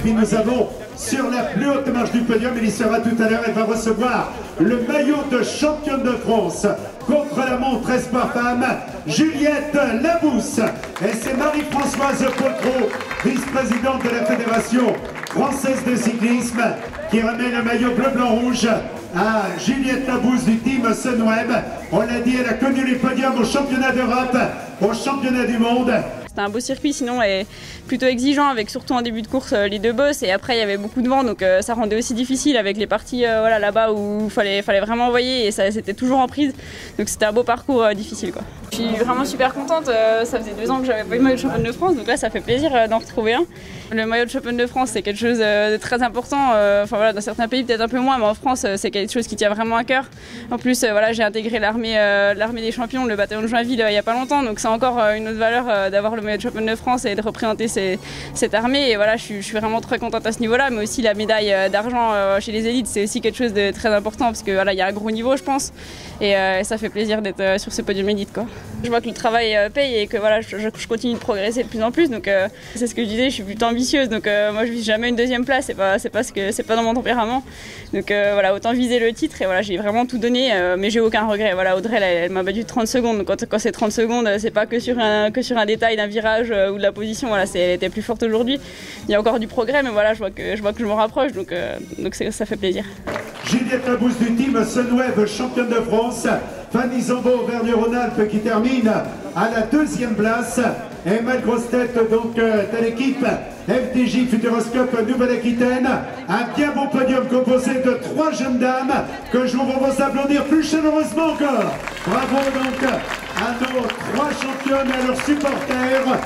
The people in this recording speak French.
puis nous avons sur la plus haute marche du podium, elle y sera tout à l'heure, elle va recevoir le maillot de championne de France contre la montre espoir femme, Juliette Labousse. Et c'est Marie-Françoise Potreau, vice-présidente de la Fédération française de cyclisme, qui remet le maillot bleu-blanc-rouge à Juliette Labousse du team Sunweb. On l'a dit, elle a connu les podiums au championnat d'Europe, au championnat du monde. C'était un beau circuit sinon et plutôt exigeant avec surtout en début de course les deux bosses et après il y avait beaucoup de vent donc ça rendait aussi difficile avec les parties voilà, là-bas où il fallait vraiment envoyer et ça c'était toujours en prise donc c'était un beau parcours difficile quoi. Je suis vraiment super contente, ça faisait 2 ans que j'avais pas eu le maillot de championne de France donc là ça fait plaisir d'en retrouver un. Le maillot de championne de France c'est quelque chose de très important, enfin voilà dans certains pays peut-être un peu moins mais en France c'est quelque chose qui tient vraiment à cœur. En plus voilà j'ai intégré l'armée des champions, le bataillon de Joinville il y a pas longtemps donc c'est encore une autre valeur d'avoir le maillot de championne de France et de représenter cette armée et voilà je suis vraiment très contente à ce niveau là mais aussi la médaille d'argent chez les élites c'est aussi quelque chose de très important parce que voilà il y a un gros niveau je pense et ça fait plaisir d'être sur ce podium élite quoi. Je vois que le travail paye et que voilà je continue de progresser de plus en plus donc c'est ce que je disais, je suis plutôt ambitieuse donc moi je vise jamais une 2e place, c'est pas dans mon tempérament donc voilà autant viser le titre et voilà j'ai vraiment tout donné mais j'ai aucun regret. Voilà Audrey elle m'a battu de 30 secondes donc quand c'est 30 secondes c'est pas que sur un détail d'un virage ou de la position, voilà, elle était plus forte aujourd'hui. Il y a encore du progrès, mais voilà, je vois que je me rapproche, donc ça fait plaisir. Juliette Labousse du team Sunweb, championne de France. Fanny Zambo, Auvergne-Rhône-Alpes, qui termine à la 2e place. Et Mel Grosse-Tête, donc, de l'équipe FDJ Futuroscope Nouvelle-Aquitaine. Un bien beau podium composé de 3 jeunes dames que je vous propose d'applaudir plus chaleureusement encore. Bravo donc à nos 3 championnes et à leurs supporters.